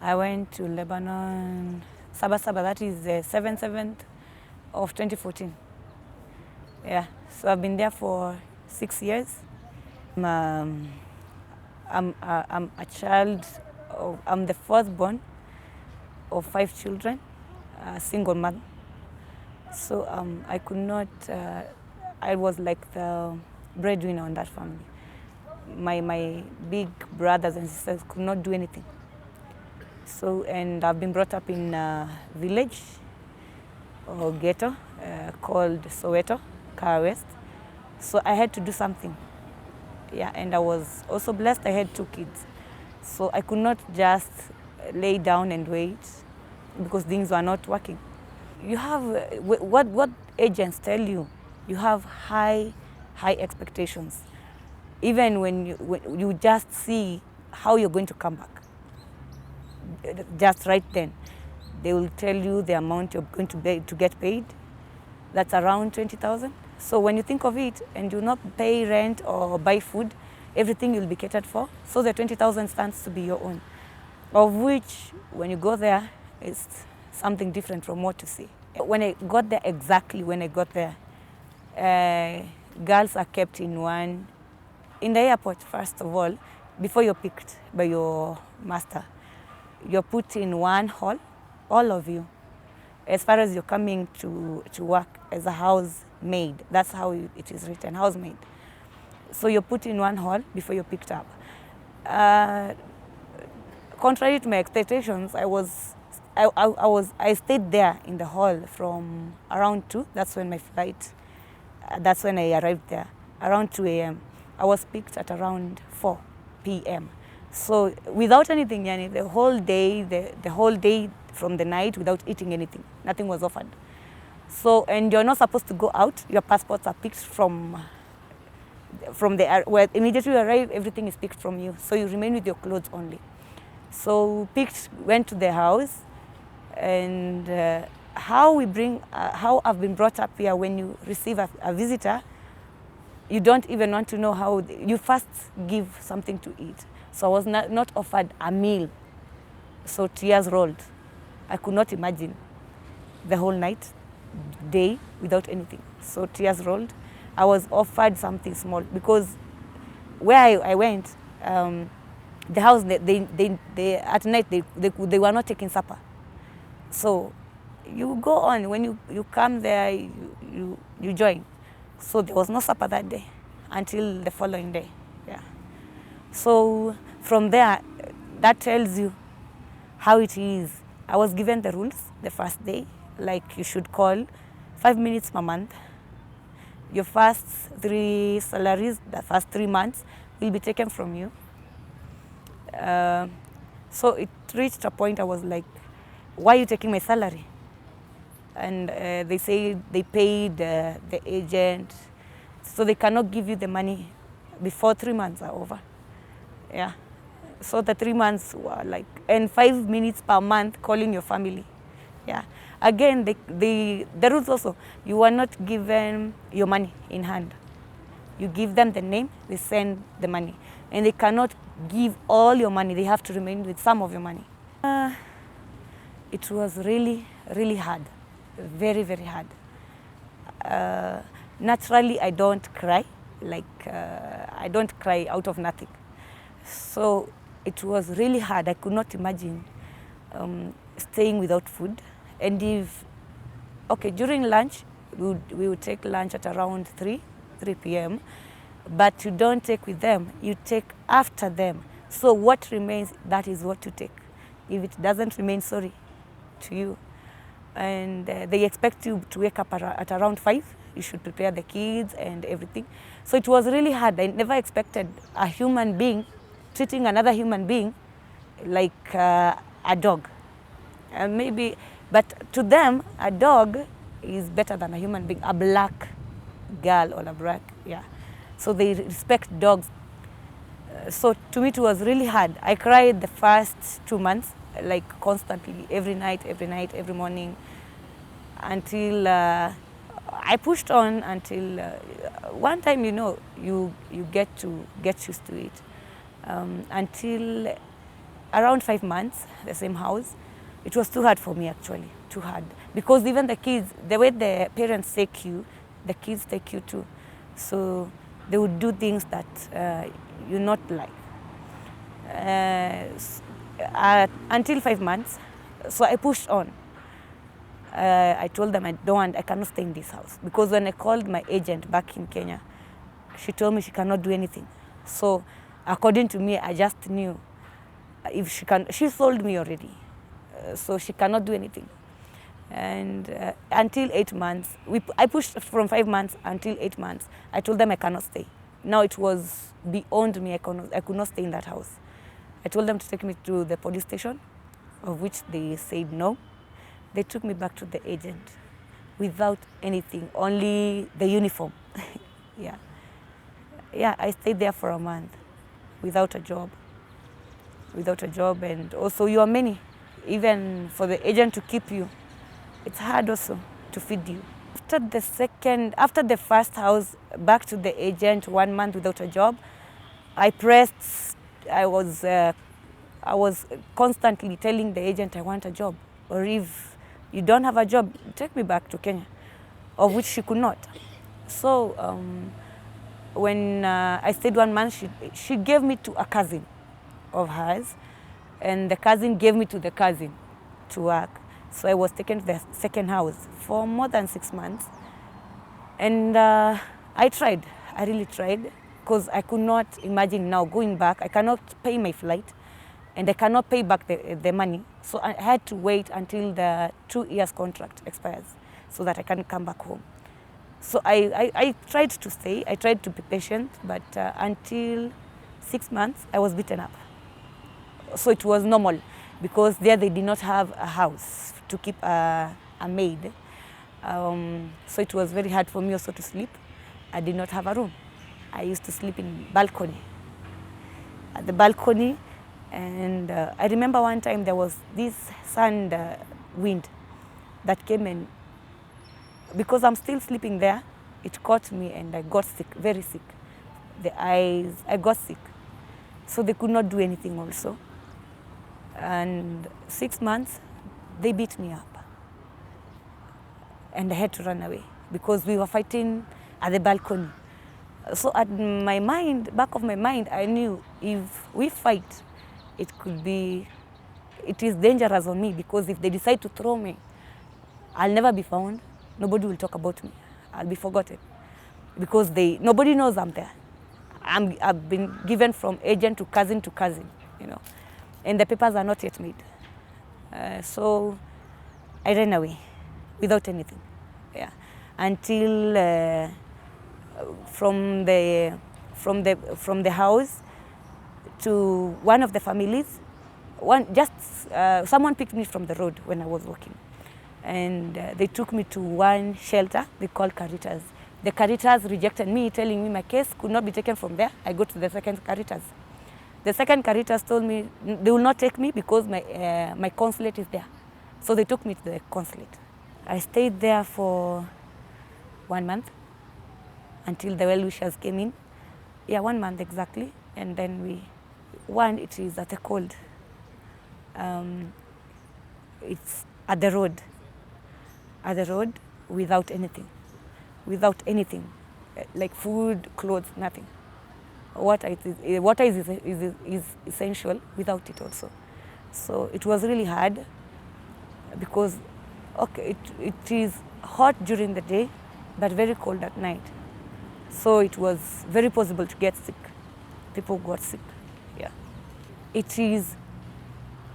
I went to Lebanon, Sabah, that is the 7th of 2014. Yeah, so I've been there for 6 years. I'm a child, I'm the firstborn of 5 children, a single mother. So I could not, I was like the breadwinner in that family. My big brothers and sisters could not do anything. So, and I've been brought up in a village or ghetto called Soweto, Kara West. So I had to do something. Yeah, and I was also blessed. I had 2 kids. So I could not just lay down and wait because things were not working. You have, what agents tell you, you have high expectations. Even when you just see how you're going to come back. Just right then, they will tell you the amount you're going to get paid. That's around 20,000. So when you think of it and you not pay rent or buy food, everything will be catered for. So the 20,000 stands to be your own, of which when you go there, it's something different from what you see. When I got there, exactly when I got there, girls are kept in the airport, first of all, before you're picked by your master. You're put in one hall, all of you, as far as you're coming to work as a housemaid. That's how it is written, housemaid. So you're put in one hall before you're picked up. Contrary to my expectations, I stayed there in the hall from around 2. That's when my flight, that's when I arrived there, around 2 a.m. I was picked at around 4 p.m. So without anything, Yani, the whole day from the night without eating anything. Nothing was offered. So, and you're not supposed to go out. Your passports are picked from where immediately you arrive, everything is picked from you. So you remain with your clothes only. So picked, went to the house, and how I've been brought up here, when you receive a visitor, you don't even want to know how, you first give something to eat. So I was not offered a meal. So tears rolled. I could not imagine the whole night, day, without anything. So tears rolled. I was offered something small because where I went, the house, they at night, they were not taking supper. So you go on, when you come there, you join. So there was no supper that day until the following day. Yeah. So from there, that tells you how it is. I was given the rules the first day, like you should call 5 minutes per month. Your first 3 salaries, the first 3 months, will be taken from you. So it reached a point I was like, why are you taking my salary? And they say they paid the agent, so they cannot give you the money before 3 months are over. Yeah. So the 3 months were like, and 5 minutes per month calling your family. Yeah. Again, the rules also, you are not given your money in hand. You give them the name, they send the money. And they cannot give all your money, they have to remain with some of your money. It was really, really hard, very, very hard. Naturally, I don't cry, I don't cry out of nothing. So it was really hard. I could not imagine staying without food. And during lunch, we would take lunch at around 3 p.m., but you don't take with them, you take after them. So what remains, that is what you take. If it doesn't remain, sorry to you. And they expect you to wake up at around 5. You should prepare the kids and everything. So it was really hard. I never expected a human being treating another human being like a dog. But to them, a dog is better than a human being, a black girl or a black, yeah. So they respect dogs. So to me, it was really hard. I cried the first 2 months, like constantly, every night, every morning, until I pushed on until one time, you get used to it. Until around 5 months, the same house. It was too hard for me, actually, too hard. Because even the kids, the way the parents take you, the kids take you too. So they would do things that you not like. Until 5 months, so I pushed on. I told them I cannot stay in this house. Because when I called my agent back in Kenya, she told me she cannot do anything. So according to me, I just knew if she sold me already. So she cannot do anything. And until 8 months, I pushed from 5 months until 8 months. I told them I cannot stay. Now it was beyond me. I could not stay in that house. I told them to take me to the police station, of which they said no. They took me back to the agent without anything, only the uniform. Yeah, I stayed there for a month without a job. And also you are many. Even for the agent to keep you, it's hard also to feed you. After the first house, back to the agent, 1 month without a job, I was constantly telling the agent I want a job, or if you don't have a job, take me back to Kenya, of which she could not. So when I stayed 1 month, she gave me to a cousin of hers, and the cousin gave me to the cousin to work. So I was taken to the second house for more than 6 months. And I really tried, because I could not imagine now going back. I cannot pay my flight, and I cannot pay back the money. So I had to wait until the 2 years contract expires so that I can come back home. So I tried to stay, I tried to be patient, but until 6 months, I was beaten up. So it was normal, because there they did not have a house to keep a maid. So it was very hard for me also to sleep. I did not have a room. I used to sleep in balcony, at the balcony. And I remember one time there was this sand wind that came in. Because I'm still sleeping there, it caught me and I got sick, very sick. I got sick. So they could not do anything also. And 6 months, they beat me up. And I had to run away because we were fighting at the balcony. So at my mind, back of my mind, I knew if we fight, it is dangerous on me, because if they decide to throw me, I'll never be found. Nobody will talk about me. I'll be forgotten, because nobody knows I'm there. I've been given from agent to cousin, and the papers are not yet made. So I ran away without anything. Yeah, until from the house to one of the families. Someone picked me from the road when I was walking, and they took me to one shelter they call Caritas. The Caritas rejected me, telling me my case could not be taken from there. I go to the second Caritas. The second Caritas told me they will not take me because my consulate is there. So they took me to the consulate. I stayed there for 1 month until the well-wishers came in. Yeah, 1 month exactly. And then it is at a cold. It's at the road without anything, like food, clothes, nothing. Water is essential without it also. So it was really hard because, it is hot during the day, but very cold at night. So it was very possible to get sick. People got sick, yeah. It is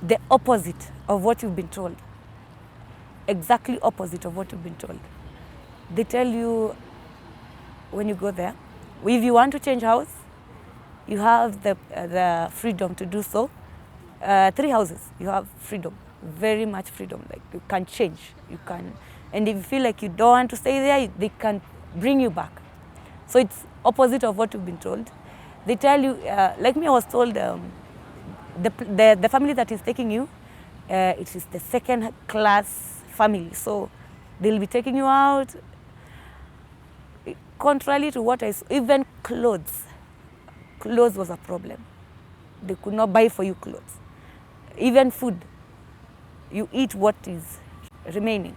the opposite of what you've been told. Exactly opposite of what you've been told. They tell you when you go there, if you want to change house, you have the freedom to do so. 3 houses, you have freedom, very much freedom. Like you can change, and if you feel like you don't want to stay there, they can bring you back. So it's opposite of what you've been told. They tell you, like me, I was told the family that is taking you, it is the second class family. So they'll be taking you out. Contrary to what I saw, even clothes was a problem. They could not buy for you clothes. Even food, you eat what is remaining.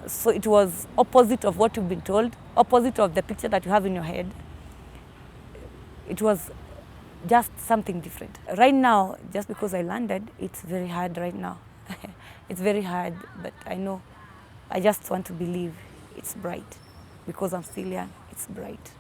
So it was opposite of what you've been told, opposite of the picture that you have in your head. It was just something different. Right now, just because I landed, it's very hard right now. It's very hard, but I know, I just want to believe it's bright. Because I'm still young, it's bright.